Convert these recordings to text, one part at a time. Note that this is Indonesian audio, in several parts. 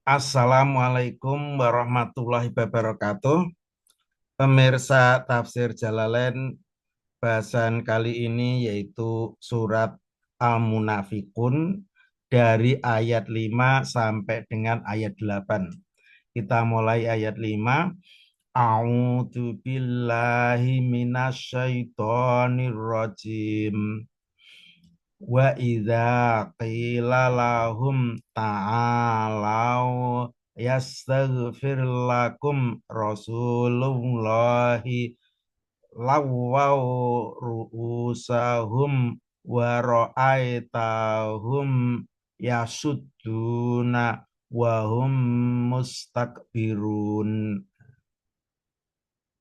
Assalamualaikum warahmatullahi wabarakatuh. Pemirsa Tafsir Jalalain, bahasan kali ini yaitu surat Al-Munafikun dari ayat 5 sampai dengan ayat 8. Kita mulai ayat 5. A'udzu billahi minasyaitonir rajim. Wa idza qila lahum ta'alau yastaghfir lakum rasulullahi lawwaw ru'usahum wa ra'aitahum yasudduna wa hum mustakbirun.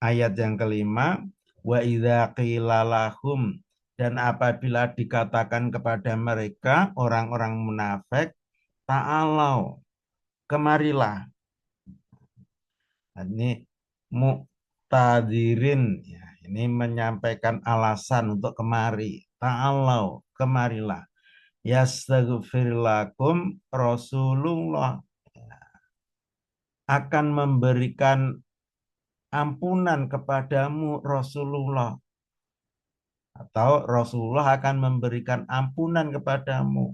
Ayat yang kelima, wa idza qila lahum, dan apabila dikatakan kepada mereka orang-orang munafik, ta'alau, kemarilah. Ini muktadirin, ya, ini menyampaikan alasan untuk kemari. Ta'alau, kemarilah. Yastaghfir lakum Rasulullah, akan memberikan ampunan kepadamu Rasulullah, atau Rasulullah akan memberikan ampunan kepadamu.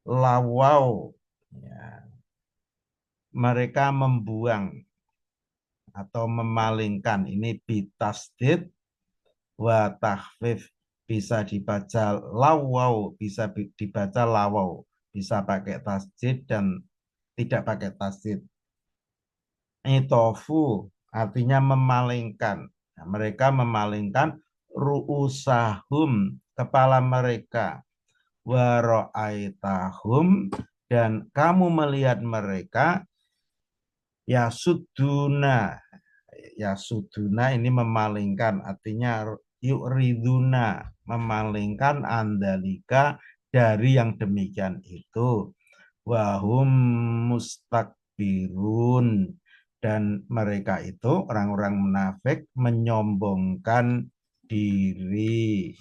Lawau, ya, mereka membuang atau memalingkan. Ini bitasdid wa tahfif, bisa dibaca lawau, bisa dibaca lawau, bisa pakai tasdid dan tidak pakai tasdid. Itofu artinya memalingkan. Nah, mereka memalingkan ru'usahum, kepala mereka, waro'aitahum, dan kamu melihat mereka, yasuduna. Yasuduna ini memalingkan, artinya yuriduna, memalingkan andalika dari yang demikian itu. Wahum mustakbirun, dan mereka itu orang-orang munafik menyombongkan diri.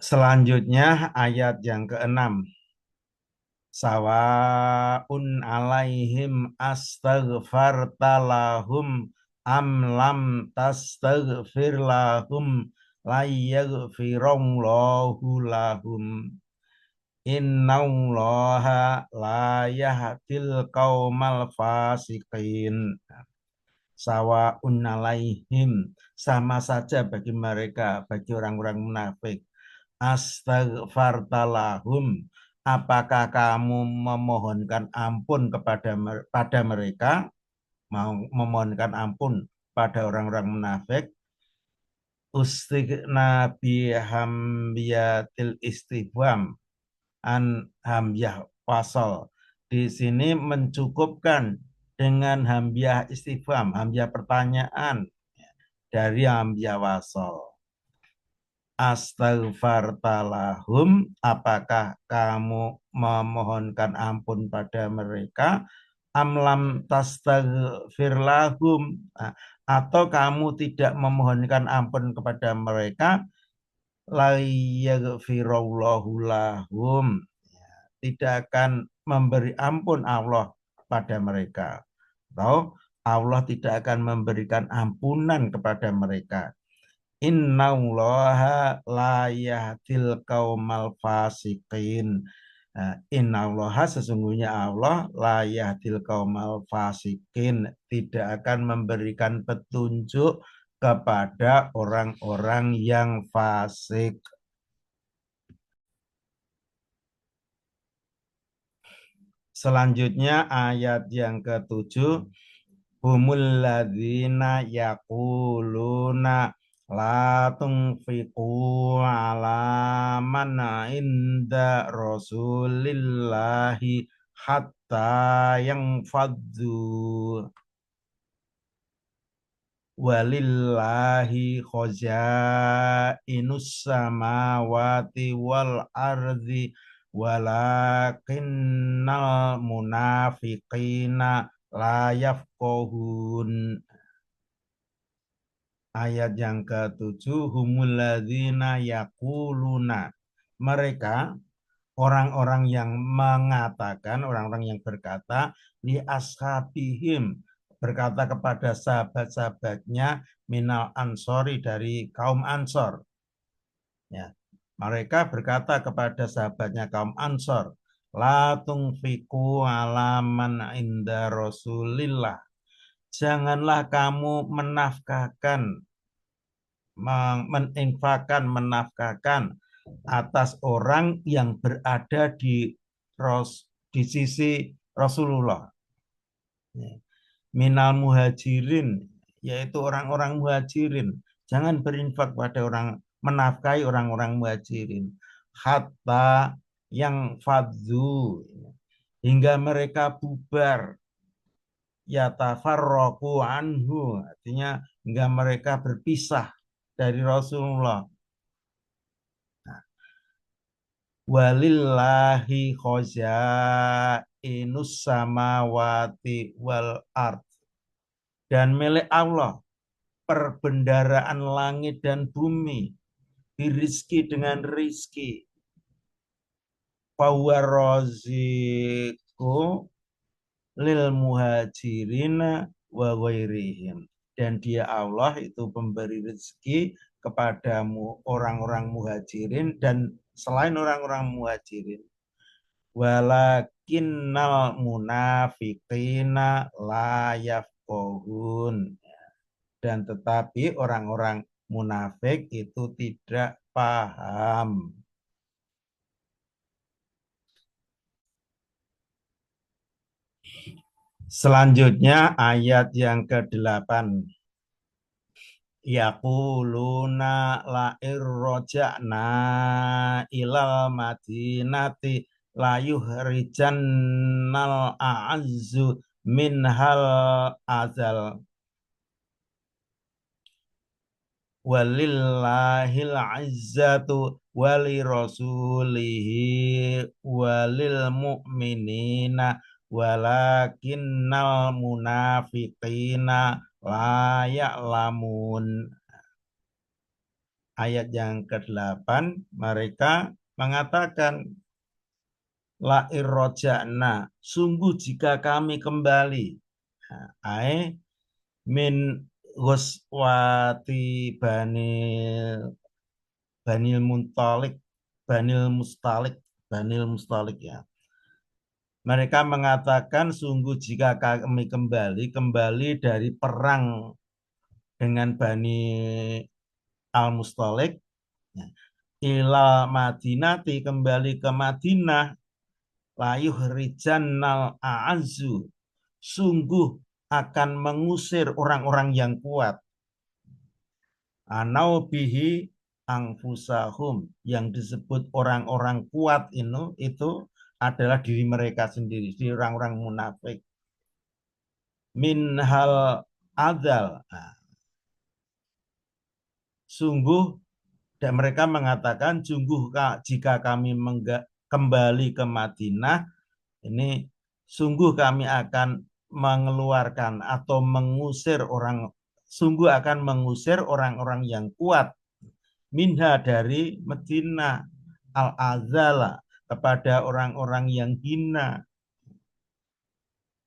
Selanjutnya ayat yang keenam. Sawaun alaihim astaghfarta lahum am lam tastaghfir lahum la yaghfirallahu lahum innallaha la yahdil qaumal fasiqin. Sawaun alaihim, sama saja bagi mereka, bagi orang-orang munafik. Astaghfarta lahum, apakah kamu memohonkan ampun pada mereka, mau memohonkan ampun pada orang-orang munafik. Ustighna bihambiyatil istifham, an hamyah wasol. Di sini mencukupkan dengan hamyah istifham, hamyah pertanyaan dari hamyah wasol. Astaghfartalahum, apakah kamu memohonkan ampun pada mereka? Amlam tastaghfirlahum, atau kamu tidak memohonkan ampun kepada mereka? La yaghfirallahu lahum, tidak akan memberi ampun Allah pada mereka, atau Allah tidak akan memberikan ampunan kepada mereka. Innallaha la yahdil qaumal fasiqin. Innallaha, sesungguhnya Allah, la yahdil qaumal fasiqin, tidak akan memberikan petunjuk kepada orang-orang yang fasik. Selanjutnya ayat yang ketujuh. Humul ladzina yaquluna la tunfiqu ala man inda rasulillahi hatta yang faddu walillahi khazainus samawati wal ardi walakinnal munafiqina la yafqahun. Ayat yang ketujuh, humul ladzina yaquluna, mereka orang-orang yang mengatakan, orang-orang yang berkata li ashabihim, berkata kepada sahabat-sahabatnya minal ansori, dari kaum Ansor. Ya, mereka berkata kepada sahabatnya kaum Ansor, la tungfiku alaman inda Rasulillah. Janganlah kamu menafkahkan, meninfakkan, menafkahkan atas orang yang berada di sisi Rasulullah. Minal muhajirin, yaitu orang-orang muhajirin. Jangan berinfak pada orang, menafkahi orang-orang muhajirin. Hatta yang fadzu, hingga mereka bubar. Yatafarraqu anhu, artinya hingga mereka berpisah dari Rasulullah. Walillahi khazainus samawati wal ard, dan milik Allah perbendaraan langit dan bumi, dirizki dengan rizki. Fawaroziku lil muhajirina wa ghairihim, dan dia Allah itu pemberi rezeki kepadamu orang-orang muhajirin dan selain orang-orang muhajirin. Walakinnal munafiqina la yafqahun, dan tetapi orang-orang munafik itu tidak paham. Selanjutnya ayat yang ke-8. Yaquluna la irroja'na ilal madinati la yuhrijannal a'azzu minhal azal walillahil izzatu wali rasulihi walil mu'minina walakinnal munafiqina la ya'lamun. Ayat yang ke-8, mereka mengatakan la irroja'na, sungguh jika kami kembali, ai min ghuswati banil muntalik, banil mustalik ya. Mereka mengatakan sungguh jika kami kembali dari perang dengan Bani Al-Mustalik, ila Madinati, kembali ke Madinah, layuh rijannal a'azzu, sungguh akan mengusir orang-orang yang kuat. Anau bihi angfusahum, yang disebut orang-orang kuat itu adalah diri mereka sendiri, diri orang-orang munafik. Minhal adzal, sungguh, dan mereka mengatakan sungguh jika kami kembali ke Madinah, ini sungguh kami akan mengeluarkan atau mengusir sungguh akan mengusir orang-orang yang kuat minha, dari Madinah, al-azala, kepada orang-orang yang hina.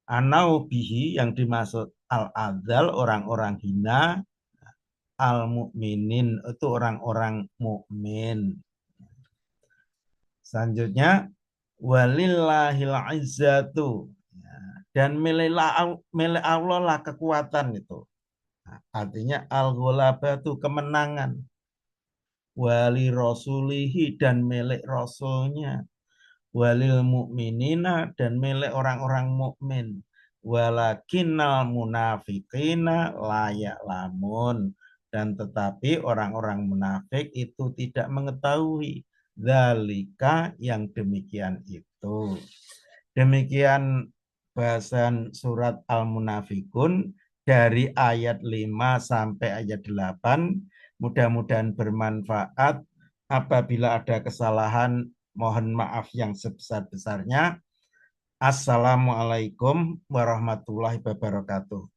Anau bihi, yang dimaksud al-azal orang-orang hina, al-mu'minin itu orang-orang mukmin. Selanjutnya walillahil izzatu, dan milik Allah lah kekuatan itu. Artinya al-ghalabatu, kemenangan. Wali rasulihi, dan milik rasulnya. Walil mu'minina, dan milik orang-orang mukmin. Walakinnal munafiqina la ya'lamun, dan tetapi orang-orang munafik itu tidak mengetahui. Dzalika, yang demikian itu. Demikian bahasan surat Al-Munafikun dari ayat 5 sampai ayat 8. Mudah-mudahan bermanfaat. Apabila ada kesalahan, mohon maaf yang sebesar-besarnya. Assalamualaikum warahmatullahi wabarakatuh.